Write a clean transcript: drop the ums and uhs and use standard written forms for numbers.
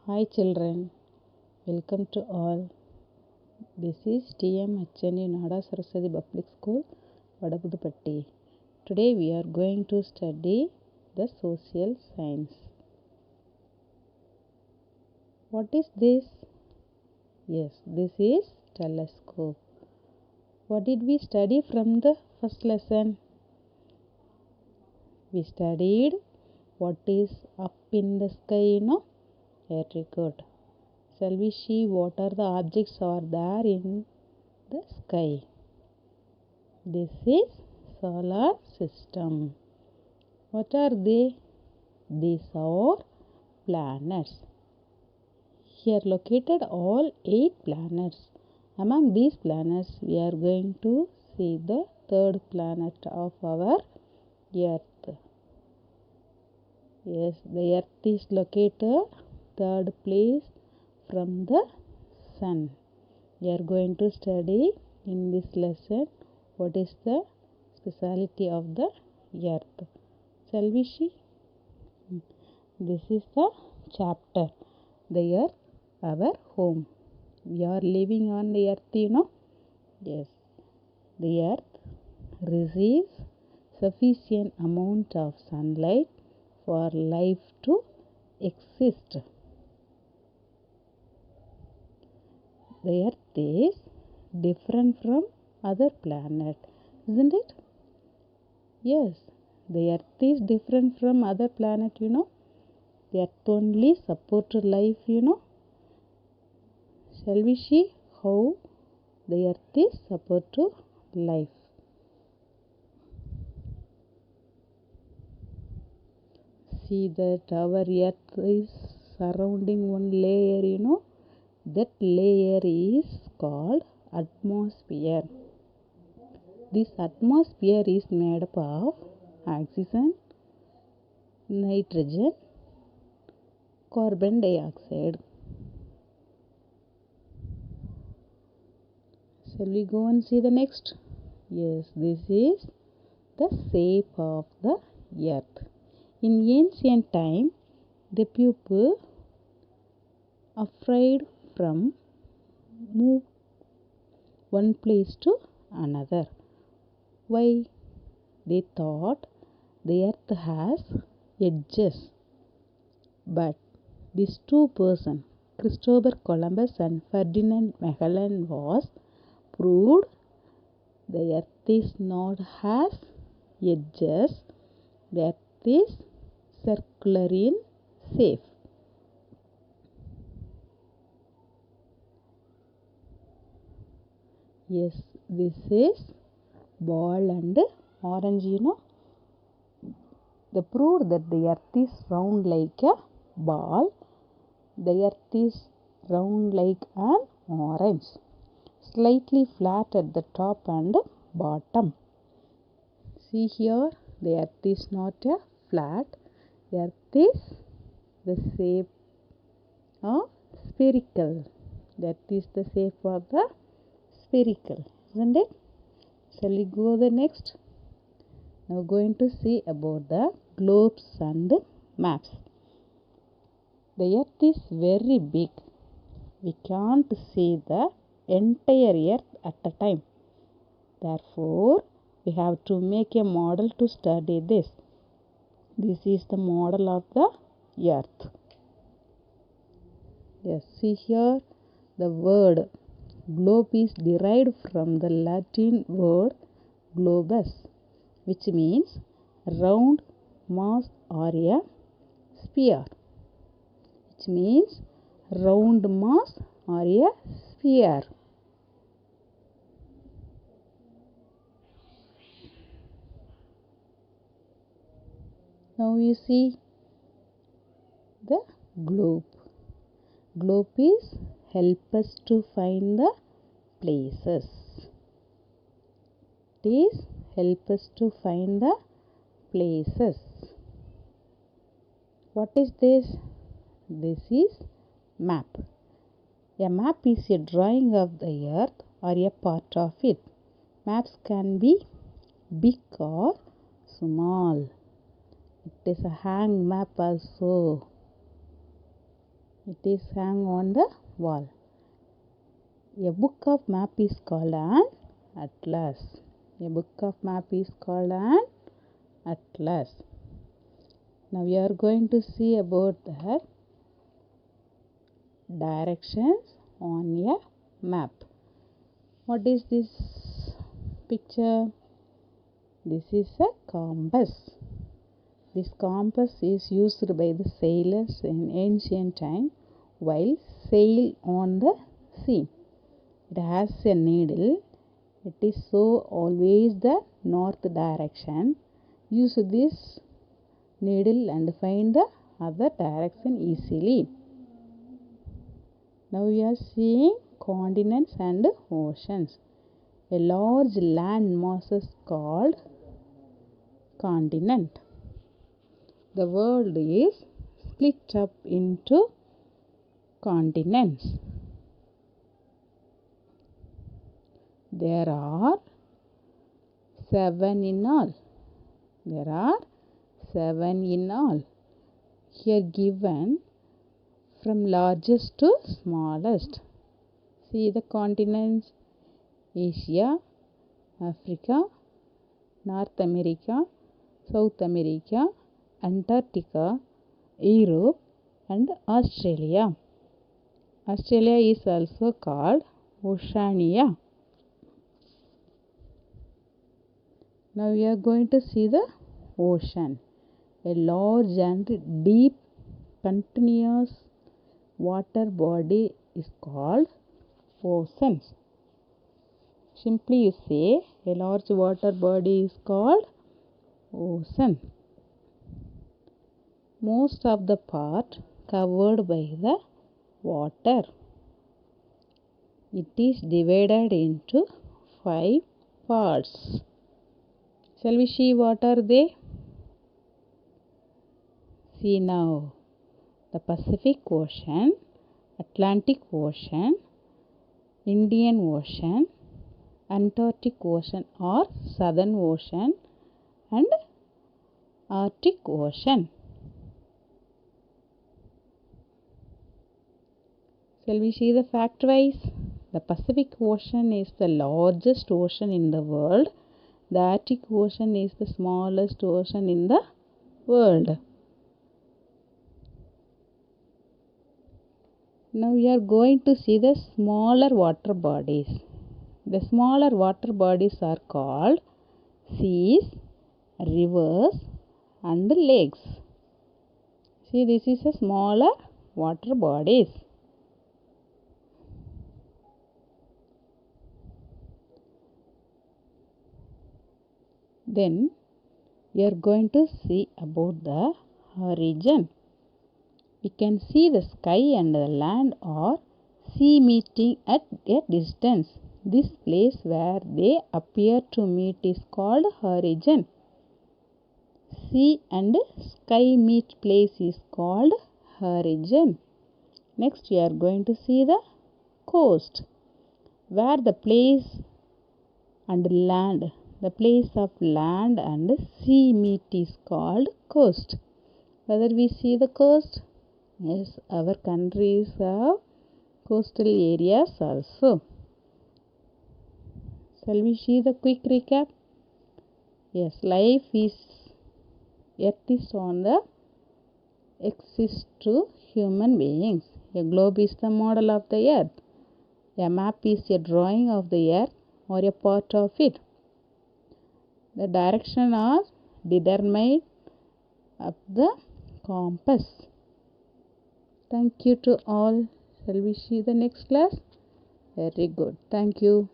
Hi children, welcome to all. This is TM HNU Nada Saraswati Public School, Vadapudupatti. Today we are going to study the social science. What is this? Yes, this is telescope. What did we study from the first lesson? We studied what is up in the sky, Very good. Shall we see what are the objects are there in the sky? This is solar system. What are they? These are planets. Here located all 8 planets. Among these planets we are going to see the third planet of our Earth. Yes, the Earth is located third place from the Sun. We are going to study in this lesson what is the speciality of the Earth. Shall we see? This is the chapter, the Earth, our home. We are living on the Earth, Yes. The Earth receives sufficient amount of sunlight for life to exist. The Earth is different from other planet, isn't it? Yes, the Earth is different from other planet, The Earth only support life, Shall we see how the Earth is support to life? See that our Earth is surrounding one layer, That layer is called atmosphere. This atmosphere is made up of oxygen, nitrogen, carbon dioxide. Shall we go and see the next? Yes, this is the shape of the earth. In ancient time, the people afraid from move one place to another. Why? They thought the earth has edges. But these two persons, Christopher Columbus and Ferdinand Magellan, was proved the earth is not has edges. The earth is circular in shape. Yes, this is ball and orange, They proved that the earth is round like a ball. The earth is round like an orange, slightly flat at the top and bottom. See here, the earth is not a flat. The earth is the shape of spherical. That is the shape of the spherical, isn't it? Shall we go the next? Now going to see about the globes and maps. The earth is very big. We can't see the entire earth at a time. Therefore, we have to make a model to study this. This is the model of the earth. Yes, see here the word globe is derived from the Latin word globus, which means round mass or a sphere. Which means round mass or a sphere. Now you see the globe. Globe is help us to find the places. It is help us to find the places. What is this? This is map. A map is a drawing of the earth or a part of it. Maps can be big or small. It is a hang map also. It is hung on the wall. A book of map is called an atlas. A book of map is called an atlas. Now we are going to see about the directions on a map. What is this picture? This is a compass. This compass is used by the sailors in ancient time while sail on the sea. It has a needle. It is so always the north direction. Use this needle and find the other direction easily. Now we are seeing continents and oceans. A large land mass is called continent. The world is split up into continents. There are 7 in all. There are 7 in all. Here given from largest to smallest. See the continents: Asia, Africa, North America, South America, Antarctica, Europe and Australia. Australia is also called Oceania. Now we are going to see the ocean. A large and deep continuous water body is called oceans. Simply you say a large water body is called ocean. Most of the part covered by the water. It is divided into 5 parts. Shall we see what are they? See now. The Pacific Ocean, Atlantic Ocean, Indian Ocean, Antarctic Ocean or Southern Ocean and Arctic Ocean. Shall we see the fact wise? The Pacific Ocean is the largest ocean in the world. The Arctic Ocean is the smallest ocean in the world. Now we are going to see the smaller water bodies. The smaller water bodies are called seas, rivers and lakes. See, this is a smaller water bodies. Then we are going to see about the horizon. We can see the sky and the land or sea meeting at a distance. This place where they appear to meet is called horizon. Sea and sky meet place is called horizon. Next we are going to see the coast, where the place and land, the place of land and sea meet is called coast. Whether we see the coast? Yes, our countries have coastal areas also. Shall we see the quick recap? Yes, Earth is on the axis to human beings. A globe is the model of the earth. A map is a drawing of the earth or a part of it. The direction are determined of the compass. Thank you to all. Shall we see the next class? Very good. Thank you.